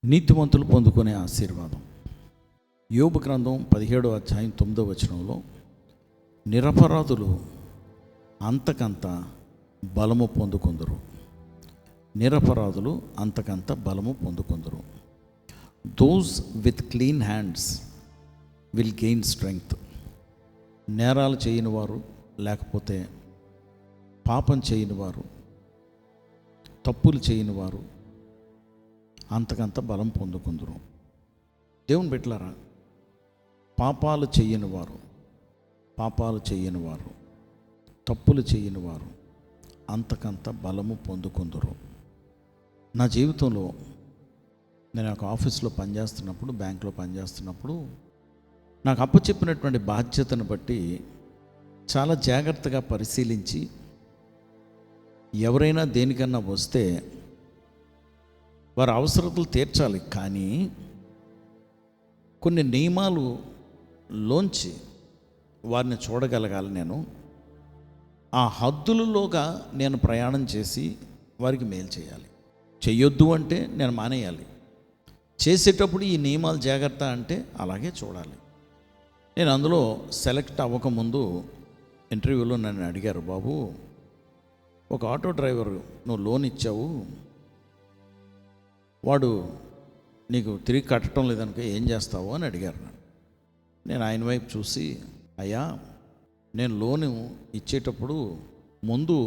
నీతిమంతులు పొందుకునే ఆశీర్వాదం. యోబు గ్రంథం 17వ అధ్యాయం 9వ వచనంలో, నిరపరాధులు అంతకంత బలము పొందుకొందురు. నిరపరాధులు అంతకంత బలము పొందుకొందురు. Those with clean hands will gain strength. నేరాలు చేయని వారు, లేకపోతే పాపం చేయని వారు, తప్పులు చేయని వారు అంతకంత బలం పొందుకుందరు. దేవుని బిడ్డలారా, పాపాలు చేయని వారు, తప్పులు చేయని వారు అంతకంత బలము పొందుకుందరు. నా జీవితంలో నేను ఒక ఆఫీస్లో పనిచేస్తున్నప్పుడు, బ్యాంకులో పనిచేస్తున్నప్పుడు, నాకు అప్పచెప్పినటువంటి బాధ్యతను బట్టి చాలా జాగ్రత్తగా పరిశీలించి, ఎవరైనా దేనికన్నా వస్తే వారి అవసరతలు తీర్చాలి, కానీ కొన్ని నియమాలు లోంచి వారిని చూడగలగాలి. నేను ఆ హద్దులలోగా నేను ప్రయాణం చేసి వారికి మేలు చేయాలి. చెయ్యొద్దు అంటే నేను మానేయాలి. చేసేటప్పుడు ఈ నియమాలు జాగ్రత్త అంటే అలాగే చూడాలి. నేను అందులో సెలెక్ట్ అవ్వకముందు ఇంటర్వ్యూలో నన్ను అడిగారు, బాబు ఒక ఆటో డ్రైవర్ నువ్వు లోన్ ఇచ్చావు, వాడు నీకు తిరిగి కట్టడం లేదనుక ఏం చేస్తావు అని అడిగారు. నేను ఆయన వైపు చూసి, అయ్యా నేను లోను ఇచ్చేటప్పుడు ముందు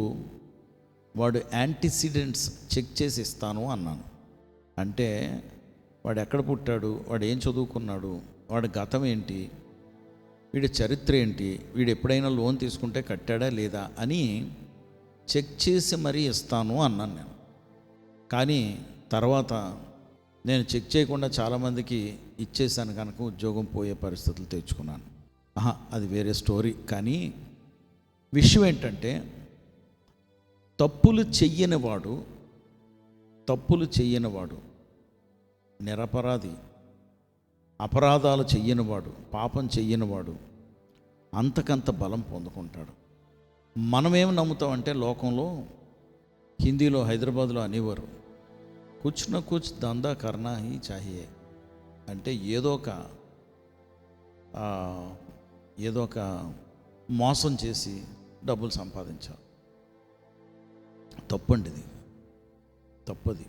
వాడు యాంటీసిడెంట్స్ చెక్ చేసి ఇస్తాను అన్నాను. అంటే వాడు ఎక్కడ పుట్టాడు, వాడు ఏం చదువుకున్నాడు, వాడి గతం ఏంటి, వీడి చరిత్ర ఏంటి, వీడు ఎప్పుడైనా లోన్ తీసుకుంటే కట్టాడా లేదా అని చెక్ చేసి మరీ ఇస్తాను అన్నాను నేను. కానీ తర్వాత నేను చెక్ చేయకుండా చాలామందికి ఇచ్చేసాను కనుక ఉద్యోగం పోయే పరిస్థితులు తెచ్చుకున్నాను. అది వేరే స్టోరీ. కానీ విషయం ఏంటంటే, తప్పులు చెయ్యనివాడు, నిరపరాధి, అపరాధాలు చెయ్యనివాడు, పాపం చెయ్యనివాడు అంతకంత బలం పొందుకుంటాడు. మనమేం నమ్ముతామంటే, లోకంలో హిందీలో హైదరాబాద్లో అనేవారు, కుచ్ నా కుచ్ దందా కర్నా హీ చాహియే. అంటే ఏదో ఒక మోసం చేసి డబ్బులు సంపాదించాలి. తప్పండి, తప్పది.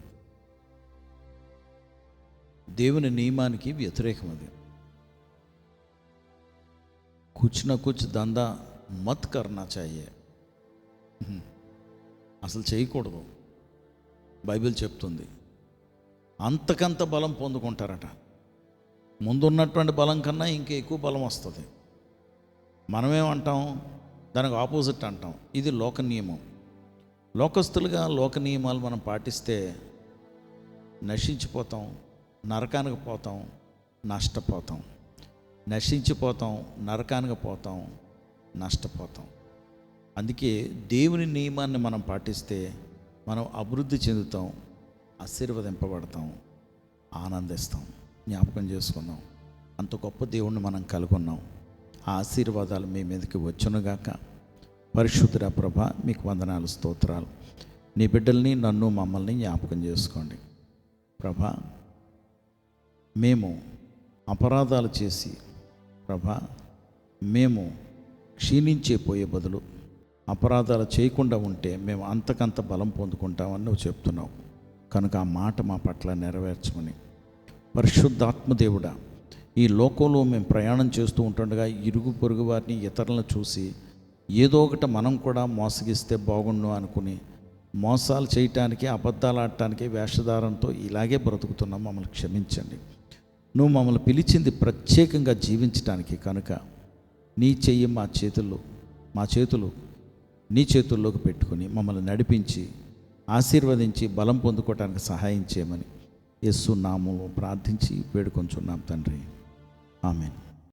దేవుని నియమానికి వ్యతిరేకం అది. కుచ్ నా కుచ్ దందా మత్ కర్నా చాహియే, అసలు చేయకూడదు. బైబిల్ చెప్తుంది. అంతకంత బలం పొందుకుంటారట. ముందున్నటువంటి బలం కన్నా ఇంకా ఎక్కువ బలం వస్తుంది. మనమేమంటాం, దానికి ఆపోజిట్ అంటాం. ఇది లోక నియమం. లోకస్తులుగా లోక నియమాలు మనం పాటిస్తే నశించిపోతాం, నరకానికి పోతాం, నష్టపోతాం. నశించిపోతాం, నరకానికి పోతాం, నష్టపోతాం. అందుకే దేవుని నియమాన్ని మనం పాటిస్తే మనం అభివృద్ధి చెందుతాం, ఆశీర్వదింపబడతాం, ఆనందిస్తాం. జ్ఞాపకం చేసుకున్నాం, అంత గొప్ప దేవుణ్ణి మనం కలుగున్నాం. ఆ ఆశీర్వాదాలు మీ మీదకి వచ్చునుగాక. పరిశుద్ధుడా ప్రభా, మీకు వందనాలు, స్తోత్రాలు. నీ బిడ్డల్ని, నన్ను, మమ్మల్ని జ్ఞాపకం చేసుకోండి ప్రభా. మేము అపరాధాలు చేసి ప్రభా, మేము క్షీణించిపోయే బదులు అపరాధాలు చేయకుండా ఉంటే మేము అంతకంత బలం పొందుకుంటామని నువ్వు చెప్తున్నావు కనుక ఆ మాట మా పట్ల నెరవేర్చమని. పరిశుద్ధాత్మదేవుడా, ఈ లోకంలో మేము ప్రయాణం చేస్తూ ఉంటుండగా ఇరుగు పొరుగు వారిని, ఇతరులను చూసి ఏదో ఒకటి మనం కూడా మోసగిస్తే బాగుండు అనుకుని మోసాలు చేయటానికి, అబద్ధాలు ఆడటానికి వేషధారంతో ఇలాగే బ్రతుకుతున్నాం. మమ్మల్ని క్షమించండి. నువ్వు మమ్మల్ని పిలిచింది ప్రత్యేకంగా జీవించటానికి కనుక నీ చెయ్యి మా చేతులు నీ చేతుల్లోకి పెట్టుకుని మమ్మల్ని నడిపించి, ఆశీర్వదించి, బలం పొందుకోవటానికి సహాయం చేయమని యేసు నామములో ప్రార్థించి వేడుకొంచున్నాం తండ్రి. ఆమేన్.